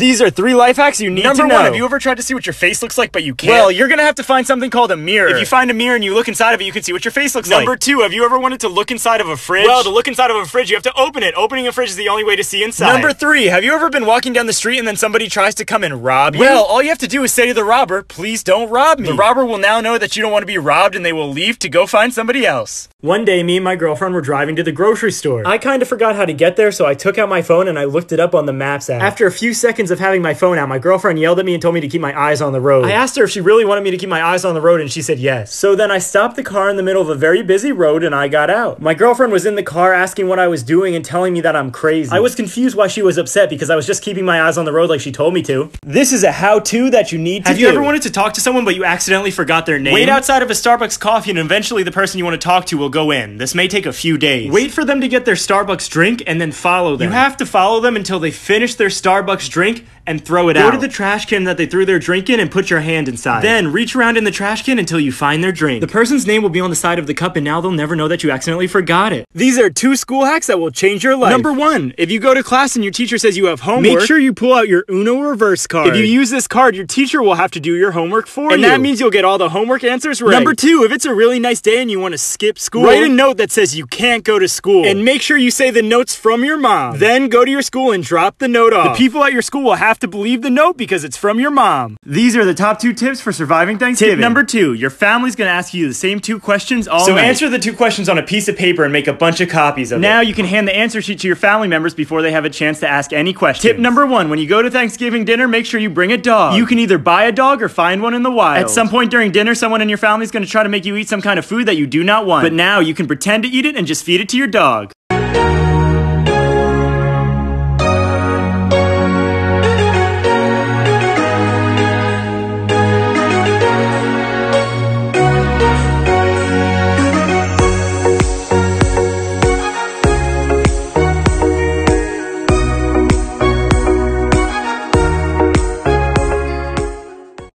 These are 3 life hacks you need to know. Number 1, have you ever tried to see what your face looks like, but you can't? Well, you're gonna have to find something called a mirror. If you find a mirror and you look inside of it, you can see what your face looks like. Number 2, have you ever wanted to look inside of a fridge? Well, to look inside of a fridge, you have to open it. Opening a fridge is the only way to see inside. Number 3, have you ever been walking down the street and then somebody tries to come and rob you? Well, all you have to do is say to the robber, please don't rob me. The robber will now know that you don't want to be robbed and they will leave to go find somebody else. One day, me and my girlfriend were driving to the grocery store. I kind of forgot how to get there, so I took out my phone and I looked it up on the Maps app. After a few seconds of having my phone out, my girlfriend yelled at me and told me to keep my eyes on the road. I asked her if she really wanted me to keep my eyes on the road and she said yes. So then I stopped the car in the middle of a very busy road and I got out. My girlfriend was in the car asking what I was doing and telling me that I'm crazy. I was confused why she was upset because I was just keeping my eyes on the road like she told me to. This is a how-to that you need to do. Have you ever wanted to talk to someone but you accidentally forgot their name? Wait outside of a Starbucks coffee and eventually the person you want to talk to will go in. This may take a few days. Wait for them to get their Starbucks drink and then follow them. You have to follow them until they finish their Starbucks drink and throw it out. Go to the trash can that they threw their drink in and put your hand inside. Then reach around in the trash can until you find their drink. The person's name will be on the side of the cup and now they'll never know that you accidentally forgot it. These are 2 school hacks that will change your life. Number 1, if you go to class and your teacher says you have homework, make sure you pull out your Uno reverse card. If you use this card, your teacher will have to do your homework for you. And that means you'll get all the homework answers right. Number 2, if it's a really nice day and you want to skip school, write a note that says you can't go to school. And make sure you say the note's from your mom. Then go to your school and drop the note off. The people at your school will have to believe the note because it's from your mom. These are the top 2 tips for surviving Thanksgiving. Tip number 2, your family's gonna ask you the same 2 questions all night. So answer the 2 questions on a piece of paper and make a bunch of copies of it. Now you can hand the answer sheet to your family members before they have a chance to ask any questions. Tip number 1, when you go to Thanksgiving dinner, make sure you bring a dog. You can either buy a dog or find one in the wild. At some point during dinner, someone in your family is gonna try to make you eat some kind of food that you do not want. But now you can pretend to eat it and just feed it to your dog.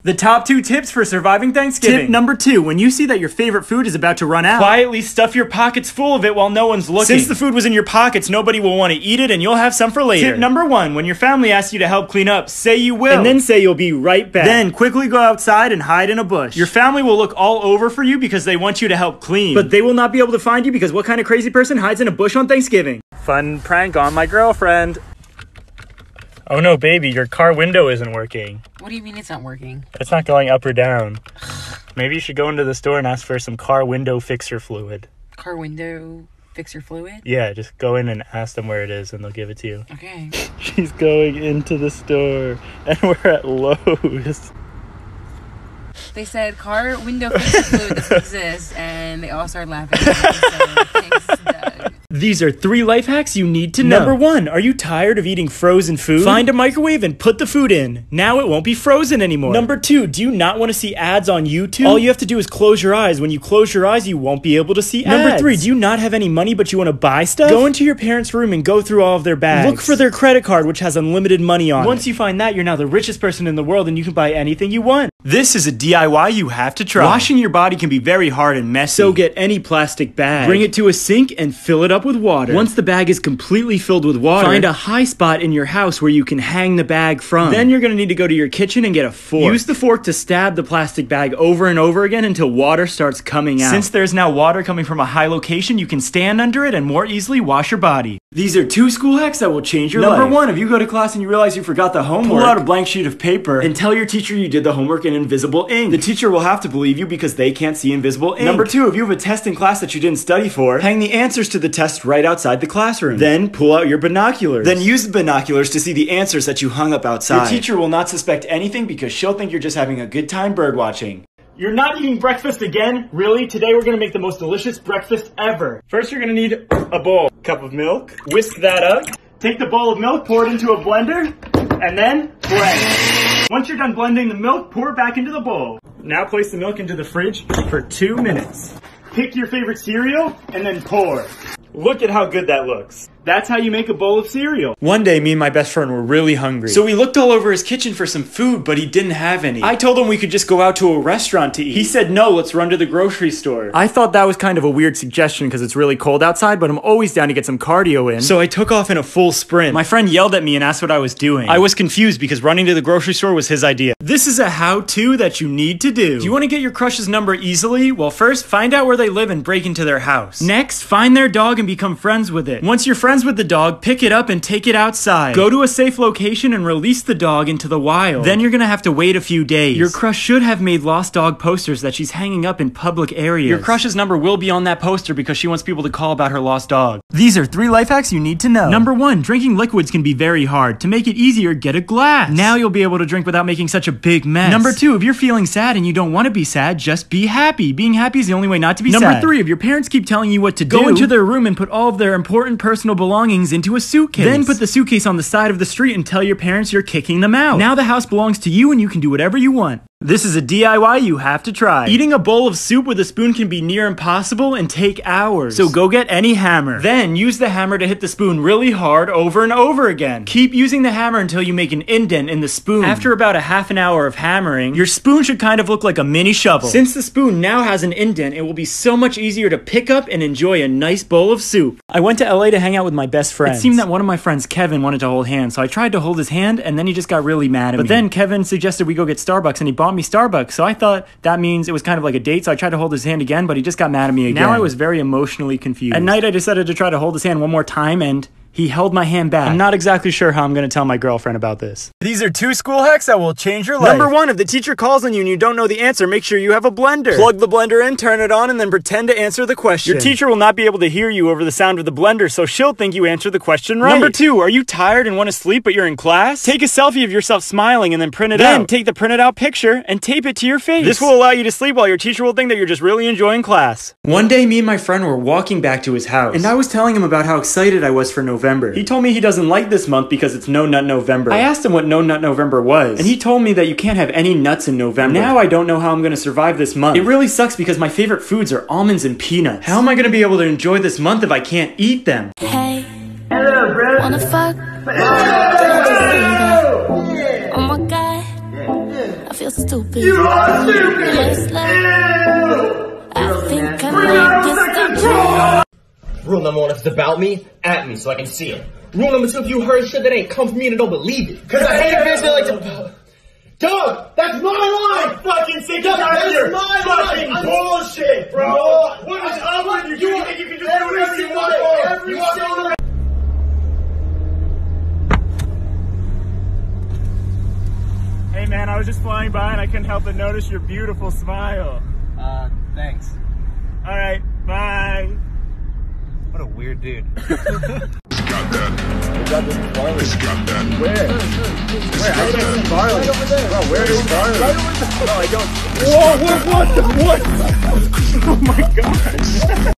The top 2 tips for surviving Thanksgiving. Tip number 2, when you see that your favorite food is about to run out, quietly stuff your pockets full of it while no one's looking. Since the food was in your pockets, nobody will want to eat it and you'll have some for later. Tip number 1, when your family asks you to help clean up, say you will. And then say you'll be right back. Then quickly go outside and hide in a bush. Your family will look all over for you because they want you to help clean. But they will not be able to find you because what kind of crazy person hides in a bush on Thanksgiving? Fun prank on my girlfriend. Oh no, baby, your car window isn't working. What do you mean it's not working? It's not going up or down. Maybe you should go into the store and ask for some car window fixer fluid. Car window fixer fluid? Yeah, just go in and ask them where it is and they'll give it to you. Okay. She's going into the store and we're at Lowe's. They said car window fixer fluid doesn't exist and they all started laughing. So thanks, Doug. These are 3 life hacks you need to know. Number 1, are you tired of eating frozen food? Find a microwave and put the food in. Now it won't be frozen anymore. Number 2, do you not want to see ads on YouTube? All you have to do is close your eyes. When you close your eyes, you won't be able to see ads. Number 3, do you not have any money but you want to buy stuff? Go into your parents' room and go through all of their bags. Look for their credit card, which has unlimited money on it. Once you find that, you're now the richest person in the world and you can buy anything you want. This is a DIY you have to try. Washing your body can be very hard and messy. So get any plastic bag. Bring it to a sink and fill it up with water. Once the bag is completely filled with water, find a high spot in your house where you can hang the bag from. Then you're going to need to go to your kitchen and get a fork. Use the fork to stab the plastic bag over and over again until water starts coming out. Since there's now water coming from a high location, you can stand under it and more easily wash your body. These are 2 school hacks that will change your life. Number 1, if you go to class and you realize you forgot the homework, pull out a blank sheet of paper and tell your teacher you did the homework in invisible ink. The teacher will have to believe you because they can't see invisible ink. Number 2, if you have a test in class that you didn't study for, hang the answers to the test right outside the classroom. Then pull out your binoculars. Then use the binoculars to see the answers that you hung up outside. Your teacher will not suspect anything because she'll think you're just having a good time bird watching. You're not eating breakfast again? Really? Today we're gonna make the most delicious breakfast ever. First you're gonna need a bowl. Cup of milk. Whisk that up. Take the bowl of milk, pour it into a blender, and then blend. Once you're done blending the milk, pour it back into the bowl. Now place the milk into the fridge for 2 minutes. Pick your favorite cereal, and then pour. Look at how good that looks. That's how you make a bowl of cereal. One day, me and my best friend were really hungry. So we looked all over his kitchen for some food, but he didn't have any. I told him we could just go out to a restaurant to eat. He said, no, let's run to the grocery store. I thought that was kind of a weird suggestion because it's really cold outside, but I'm always down to get some cardio in. So I took off in a full sprint. My friend yelled at me and asked what I was doing. I was confused because running to the grocery store was his idea. This is a how-to that you need to do. Do you want to get your crush's number easily? Well, first, find out where they live and break into their house. Next, find their dog and become friends with it. Once you're friends with the dog, pick it up and take it outside. Go to a safe location and release the dog into the wild. Then you're gonna have to wait a few days. Your crush should have made lost dog posters that she's hanging up in public areas. Your crush's number will be on that poster because she wants people to call about her lost dog. These are 3 life hacks you need to know. Number 1, drinking liquids can be very hard. To make it easier, get a glass. Now you'll be able to drink without making such a big mess. Number 2, if you're feeling sad and you don't want to be sad, just be happy. Being happy is the only way not to be sad. Number 3, if your parents keep telling you what to do, go into their room and put all of their important personal belongings into a suitcase. Then put the suitcase on the side of the street and tell your parents you're kicking them out. Now the house belongs to you and you can do whatever you want. This is a DIY you have to try. Eating a bowl of soup with a spoon can be near impossible and take hours. So go get any hammer. Then use the hammer to hit the spoon really hard over and over again. Keep using the hammer until you make an indent in the spoon. After about a half an hour of hammering, your spoon should kind of look like a mini shovel. Since the spoon now has an indent, it will be so much easier to pick up and enjoy a nice bowl of soup. I went to LA to hang out with my best friends. It seemed that one of my friends, Kevin, wanted to hold hands, so I tried to hold his hand and then he just got really mad at me. But then Kevin suggested we go get Starbucks and he bought me Starbucks, so I thought that means it was kind of like a date, so I tried to hold his hand again, but he just got mad at me again. Now I was very emotionally confused. At night I decided to try to hold his hand one more time and he held my hand back. I'm not exactly sure how I'm going to tell my girlfriend about this. These are 2 school hacks that will change your life. Number 1, if the teacher calls on you and you don't know the answer, make sure you have a blender. Plug the blender in, turn it on, and then pretend to answer the question. Your teacher will not be able to hear you over the sound of the blender, so she'll think you answered the question right. Number 2, are you tired and want to sleep but you're in class? Take a selfie of yourself smiling and then print it out. Then take the printed out picture and tape it to your face. This will allow you to sleep while your teacher will think that you're just really enjoying class. One day, me and my friend were walking back to his house, and I was telling him about how excited I was for November. He told me he doesn't like this month because it's No Nut November. I asked him what No Nut November was, and he told me that you can't have any nuts in November. Now I don't know how I'm going to survive this month. It really sucks because my favorite foods are almonds and peanuts. How am I going to be able to enjoy this month if I can't eat them? Hey, hello, bro. Wanna fuck? Oh my god, I feel stupid. You are stupid. I think I might get Rule number 1, if it's about me, at me so I can see it. Rule number 2, if you heard shit that ain't come from me and don't believe it. Cause I hate bitches that like to... Dog, that's my line! I'm fucking sick of your fucking bullshit, bro! What is up with you? You think you can just do whatever you want? You want Hey man, I was just flying by and I couldn't help but notice your beautiful smile. Thanks. Alright, bye. What a weird dude. It's got that. It's got that. Where? I can't see barley. Right over there. Bro, where is barley? Right over there. No, I don't. Whoa, what the, what? Oh my god.